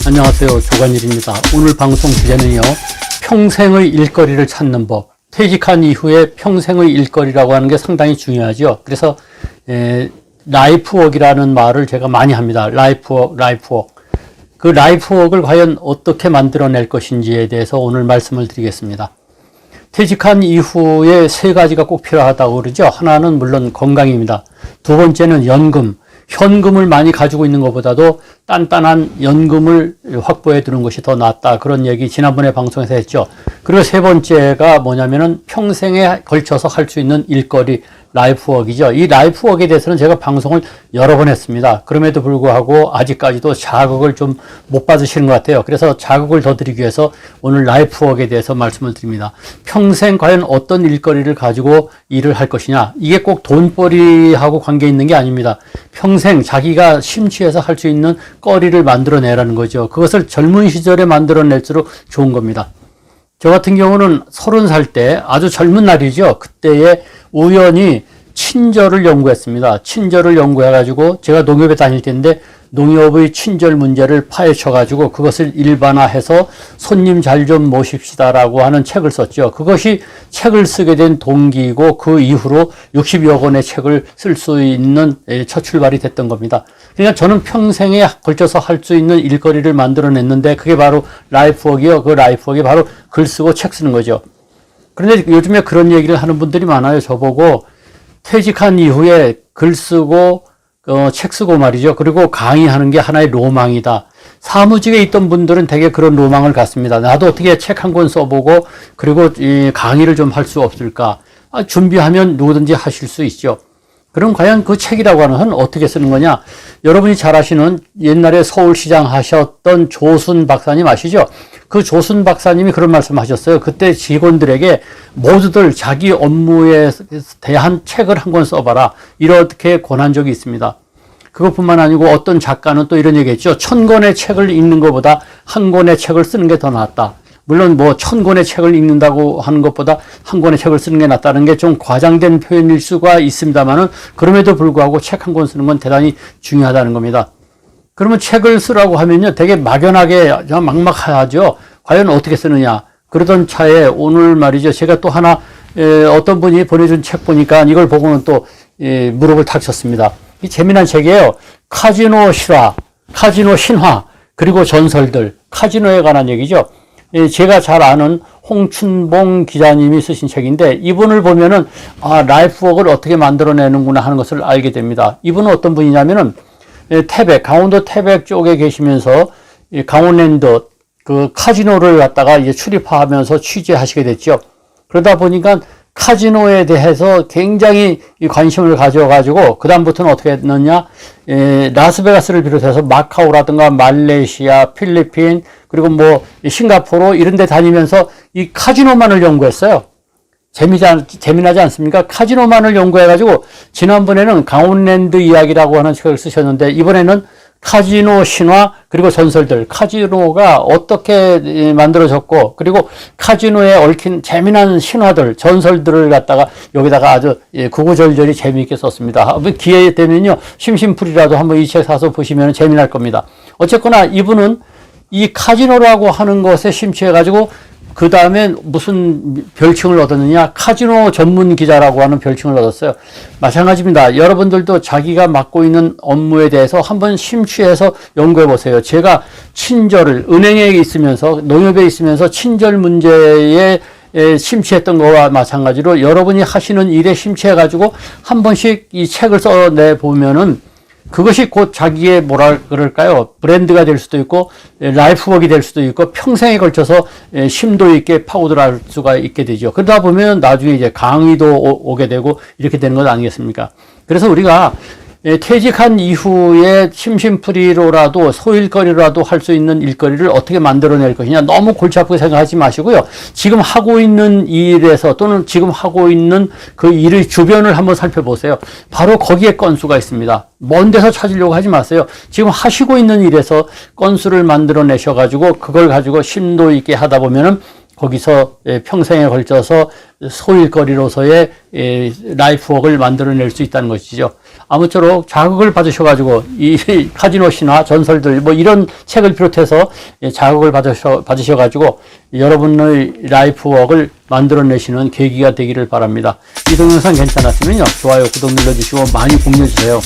안녕하세요. 조관일입니다. 오늘 방송 주제는요, 평생의 일거리를 찾는 법. 퇴직한 이후에 평생의 일거리라고 하는 게 상당히 중요하죠. 그래서 라이프웍이라는 말을 제가 많이 합니다. 라이프웍. 그 라이프웍을 과연 어떻게 만들어낼 것인지에 대해서 오늘 말씀을 드리겠습니다. 퇴직한 이후에 세 가지가 꼭 필요하다고 그러죠. 하나는 물론 건강입니다. 두 번째는 연금. 현금을 많이 가지고 있는 것보다도 단단한 연금을 확보해 두는 것이 더 낫다. 그런 얘기 지난번에 방송에서 했죠. 그리고 세 번째가 뭐냐면은 평생에 걸쳐서 할 수 있는 일거리, 라이프웍이죠. 이 라이프웍에 대해서는 제가 방송을 여러 번 했습니다. 그럼에도 불구하고 아직까지도 자극을 좀 못 받으시는 것 같아요. 그래서 자극을 더 드리기 위해서 오늘 라이프웍에 대해서 말씀을 드립니다. 평생 과연 어떤 일거리를 가지고 일을 할 것이냐. 이게 꼭 돈벌이하고 관계 있는 게 아닙니다. 평생 자기가 심취해서 할 수 있는 거리를 만들어내라는 거죠. 그것을 젊은 시절에 만들어낼수록 좋은 겁니다. 저 같은 경우는 30살 때 아주 젊은 날이죠. 그때에 우연히 친절을 연구했습니다. 친절을 연구해가지고 제가 농협에 다닐 때인데 농협의 친절 문제를 파헤쳐가지고 그것을 일반화해서 손님 잘 좀 모십시다라고 하는 책을 썼죠. 그것이 책을 쓰게 된 동기이고 그 이후로 60여 권의 책을 쓸 수 있는 첫 출발이 됐던 겁니다. 그러니까 저는 평생에 걸쳐서 할 수 있는 일거리를 만들어냈는데 그게 바로 라이프웍이요. 그 라이프웍이 바로 글 쓰고 책 쓰는 거죠. 그런데 요즘에 그런 얘기를 하는 분들이 많아요. 저보고 퇴직한 이후에 글 쓰고 책 쓰고 말이죠. 그리고 강의하는 게 하나의 로망이다. 사무직에 있던 분들은 되게 그런 로망을 갖습니다. 나도 어떻게 책 한 권 써보고 그리고 이 강의를 좀 할 수 없을까. 준비하면 누구든지 하실 수 있죠. 그럼 과연 그 책이라고 하는 건 어떻게 쓰는 거냐? 여러분이 잘 아시는 옛날에 서울시장 하셨던 조순 박사님 아시죠? 그 조순 박사님이 그런 말씀 하셨어요. 그때 직원들에게 모두들 자기 업무에 대한 책을 한 권 써봐라. 이렇게 권한 적이 있습니다. 그것뿐만 아니고 어떤 작가는 또 이런 얘기 했죠. 1000권의 책을 읽는 것보다 한 권의 책을 쓰는 게 더 낫다. 물론 1000권의 책을 읽는다고 하는 것보다 한 권의 책을 쓰는 게 낫다는 게 좀 과장된 표현일 수가 있습니다만은 그럼에도 불구하고 책 한 권 쓰는 건 대단히 중요하다는 겁니다. 그러면 책을 쓰라고 하면요, 되게 막연하게 막막하죠. 과연 어떻게 쓰느냐. 그러던 차에 오늘 말이죠, 제가 또 하나 어떤 분이 보내준 책 보니까 이걸 보고는 또 무릎을 탁 쳤습니다. 이 재미난 책이에요. 카지노 실화, 카지노 신화, 그리고 전설들, 카지노에 관한 얘기죠. 제가 잘 아는 홍춘봉 기자님이 쓰신 책인데 이분을 보면은 라이프웍을 어떻게 만들어내는구나 하는 것을 알게 됩니다. 이분은 어떤 분이냐면은 태백, 강원도 태백 쪽에 계시면서 강원랜드 그 카지노를 갖다가 이제 출입하면서 취재하시게 됐죠. 그러다 보니까 카지노에 대해서 굉장히 관심을 가져가지고 그다음부터는 어떻게 했느냐, 라스베가스를 비롯해서 마카오라든가 말레이시아, 필리핀, 그리고 싱가포르 이런 데 다니면서 이 카지노만을 연구했어요. 재미나지 않습니까? 카지노만을 연구해가지고 지난번에는 강원랜드 이야기라고 하는 책을 쓰셨는데 이번에는 카지노 신화 그리고 전설들, 카지노가 어떻게 만들어졌고 그리고 카지노에 얽힌 재미난 신화들, 전설들을 갖다가 여기다가 아주 구구절절히 재미있게 썼습니다. 기회 되면요, 심심풀이라도 한번 이 책 사서 보시면 재미날 겁니다. 어쨌거나 이분은 이 카지노라고 하는 것에 심취해가지고 그 다음에 무슨 별칭을 얻었느냐? 카지노 전문 기자라고 하는 별칭을 얻었어요. 마찬가지입니다. 여러분들도 자기가 맡고 있는 업무에 대해서 한번 심취해서 연구해 보세요. 제가 친절을, 은행에 있으면서, 농협에 있으면서 친절 문제에 심취했던 거와 마찬가지로 여러분이 하시는 일에 심취해가지고 한 번씩 이 책을 써내 보면은 그것이 곧 자기의 그럴까요? 브랜드가 될 수도 있고, 라이프웍이 될 수도 있고, 평생에 걸쳐서 심도 있게 파고들어갈 수가 있게 되죠. 그러다 보면 나중에 이제 강의도 오게 되고, 이렇게 되는 것 아니겠습니까? 그래서 우리가 퇴직한 이후에 심심풀이로라도 소일거리로라도 할 수 있는 일거리를 어떻게 만들어낼 것이냐, 너무 골치 아프게 생각하지 마시고요. 지금 하고 있는 일에서 또는 지금 하고 있는 그 일의 주변을 한번 살펴보세요. 바로 거기에 건수가 있습니다. 먼 데서 찾으려고 하지 마세요. 지금 하시고 있는 일에서 건수를 만들어내셔가지고 그걸 가지고 심도 있게 하다 보면은 거기서 평생에 걸쳐서 소일거리로서의 라이프웍을 만들어낼 수 있다는 것이죠. 아무쪼록 자극을 받으셔가지고 이 카지노시나 전설들 뭐 이런 책을 비롯해서 자극을 받으셔가지고 여러분의 라이프웍을 만들어내시는 계기가 되기를 바랍니다. 이 동영상 괜찮았으면요, 좋아요, 구독 눌러주시고 많이 공유해주세요.